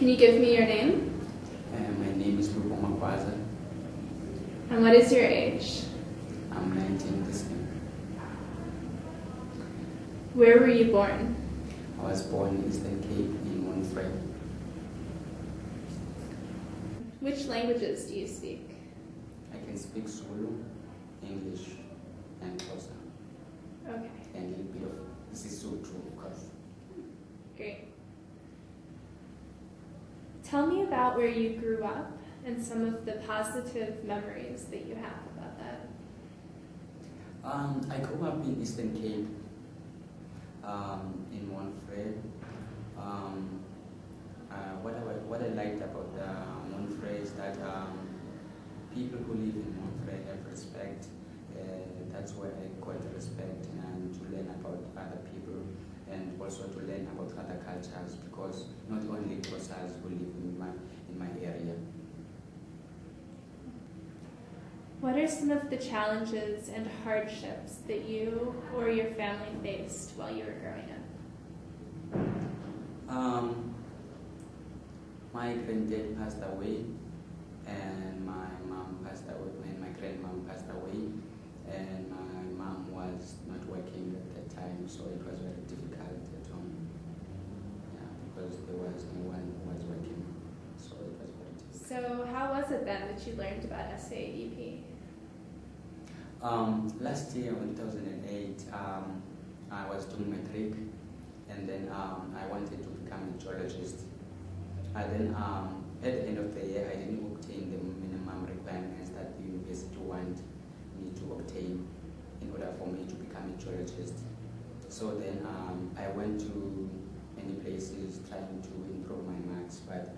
Can you give me your name? My name is Lupomakwaza. And what is your age? I'm 19 this year. Where were you born? I was born in Eastern Cape in Monfrey. Which languages do you speak? I can speak Zulu, English, and Xhosa. Okay, And a little bit of Sesotho, of course. great. Tell me about where you grew up and some of the positive memories that you have about that. I grew up in Eastern Cape, in Monfrey. What I liked about Monfrey is that people who live in Monfrey have respect. That's where I got respect and to learn about other people and also to learn about other cultures, because not only Xhosas who live in my area. What are some of the challenges and hardships that you or your family faced while you were growing up? My granddad passed away, and my mom passed away, and my grandmom passed away, and my mom was not working at that time, so it was very difficult at home. Yeah, because there was no one who was working, so it was very difficult. So how was it then that you learned about SAEP? Last year, in 2008, I was doing matric, and then I wanted to become a geologist. And then at the end of the year, I didn't obtain the minimum requirements that the university want me to obtain in order for me to become a geologist. So then I went to many places trying to improve my marks, but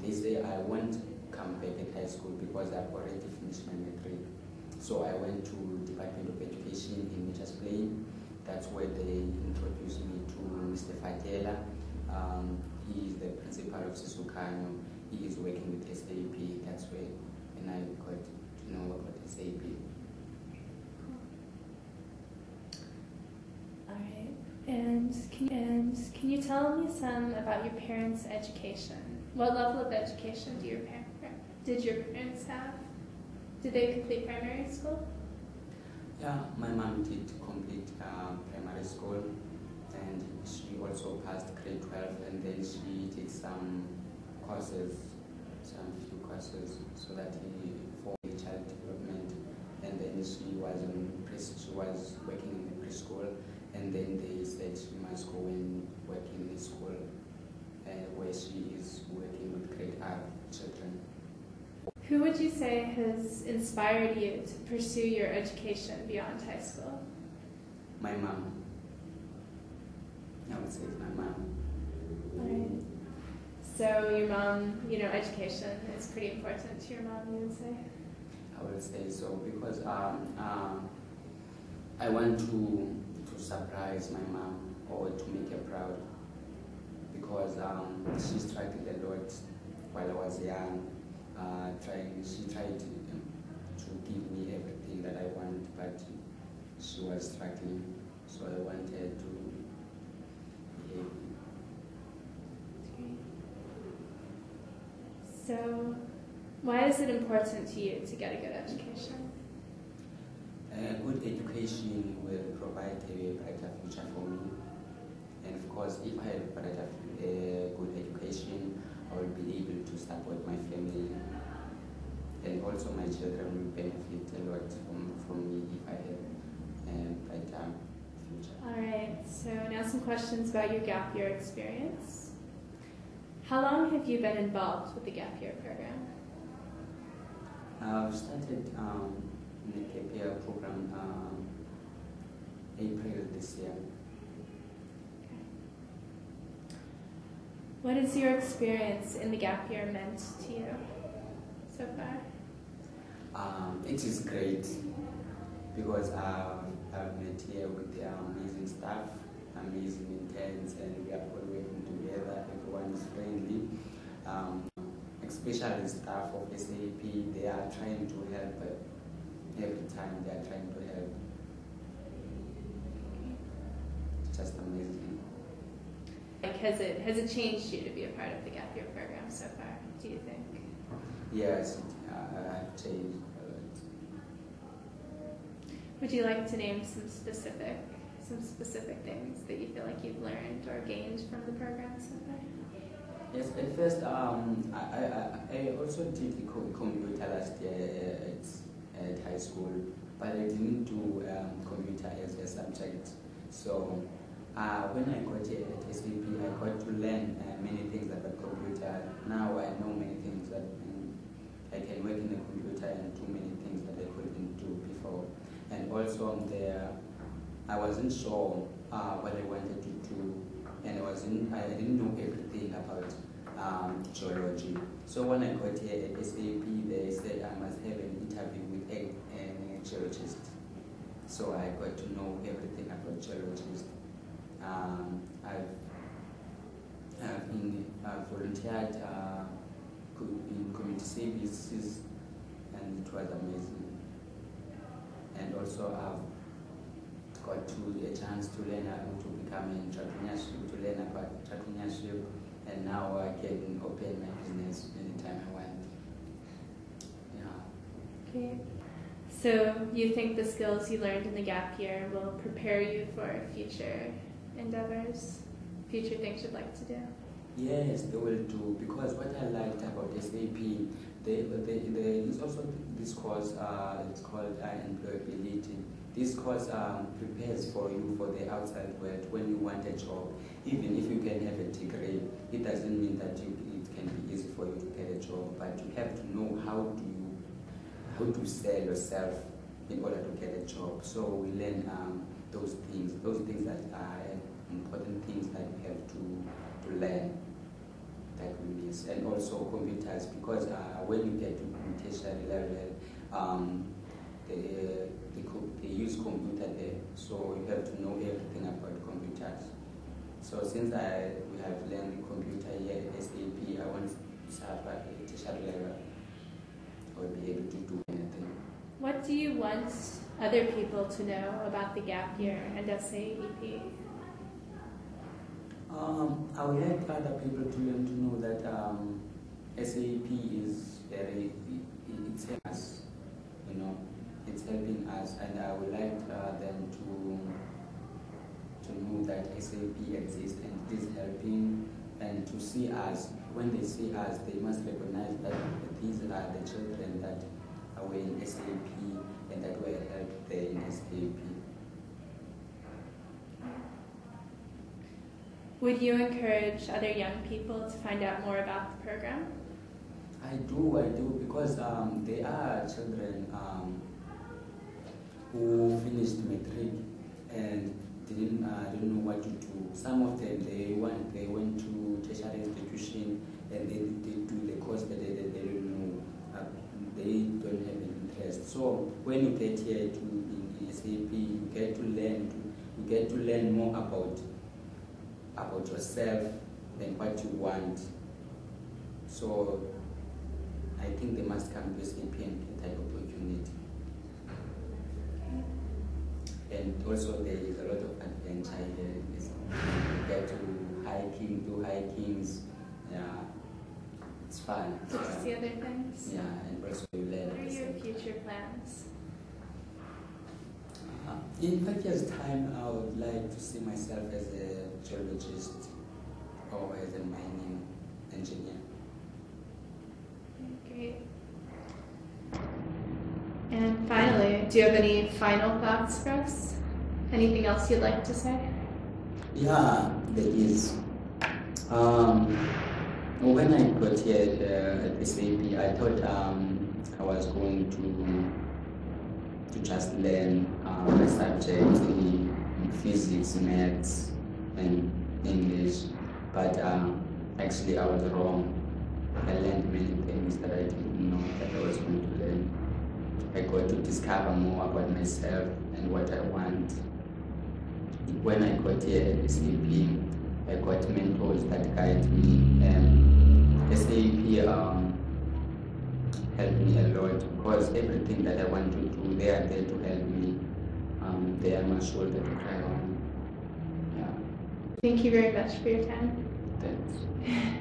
they say I won't come back at high school because I've already finished my matric. So I went to Department of Education in Mitchell's Plain. That's where they introduced me to Mr. Fatela. He is the principal of Sisukano. He is working with SAP. That's where and I got to know about SAP. All right. And can you tell me some about your parents' education? What level of education did your parents have? Did they complete primary school? Yeah, my mom did complete primary school, and she also passed grade 12, and then she did some few courses, so that for child development, and then she was working in the preschool, and then they said she must go and work in the school where she is working with grade R children. Who would you say has inspired you to pursue your education beyond high school? My mom. I would say it's my mom. All right. So your mom, education is pretty important to your mom, you would say? I would say so, because I want to surprise my mom or to make her proud, because she struggled a lot while I was young. She tried to give me everything that I want, but she was struggling, so I wanted to behave. So, why is it important to you to get a good education? Good education will provide a brighter future for me, and of course, if I have a good education, I will be able to support my family, and also my children will benefit a lot from me if I have a brighter future. All right, so now some questions about your gap year experience. How long have you been involved with the gap year program? I've started in the gap year program April this year. What has your experience in the gap year meant to you so far? It is great, because I've met here with the amazing staff, amazing interns, and we are all working together. Everyone is friendly. Especially the staff of SAP, they are trying to help every time. They are trying to help. It's just amazing. Like, has it changed you to be a part of the gap year program so far, do you think? Yes, I've changed a lot. Would you like to name some specific things that you feel like you've learned or gained from the program so far? Yes, at first, I also did computer last year at high school, but I didn't do computer as a subject. So when I got here at SAP, I got to learn many things about computer. Now I know many things that I can work in the computer and do many things that I couldn't do before. And also there, I wasn't sure what I wanted to do, and I didn't know everything about geology. So when I got here at SAP, they said I must have an interview with a geologist. So I got to know everything about geologists. I've volunteered in community services, and it was amazing. And also I've got a chance to learn how to become an entrepreneurship, to learn about entrepreneurship, and now I can open my business anytime I want. Yeah. Okay. So you think the skills you learned in the gap year will prepare you for future endeavors, future things you'd like to do? Yes, they will do, because what I liked about SAP, there is also this course, it's called employability. This course prepares for you for the outside world when you want a job. Even if you can have a degree, it doesn't mean that it can be easy for you to get a job, but you have to know how to sell yourself in order to get a job. So we learn those things that are important things that we have to learn that we miss. And also computers, because when you get to tertiary level, they use computer there, so you have to know everything about computers. So since we have learned computer here at SAP, I want to start at tertiary level. I will be able to do anything. What do you want other people to know about the gap year and SAEP? I would like other people to learn to know that SAP is it's helping us, it's helping us, and I would like them to know that SAP exists and it is helping, and to see us. When they see us, they must recognize that these are the children that were in SAP and that were helped there in SAP. Would you encourage other young people to find out more about the program? I do, because there are children who finished matric and didn't know what to do. Some of them they went to tertiary institution and they do the course, but they don't know. They don't have an interest. So when you get here in SAP, you get to learn more about yourself and what you want. So I think they must come to SAP and get that opportunity. And also there is a lot of adventure here. You get to do hikings. Yeah, it's fun. Did you see other things? Yeah, and also you learn. What are your future plans? In 5 years' time, I would like to see myself as a geologist or as a mining engineer. Great. And finally, do you have any final thoughts for us? Anything else you'd like to say? Yeah, there is. When I got here at SAP, I thought I was going to just learn my subjects in physics, maths, and English, but actually I was wrong. I learned many things that I didn't know that I was going to learn. I got to discover more about myself and what I want. When I got here at SAP, I got mentors that guide me, and SAP helped me a lot, because everything that I want to do, they are there to help me. They are my shoulder to cry on. Yeah. Thank you very much for your time. Thanks.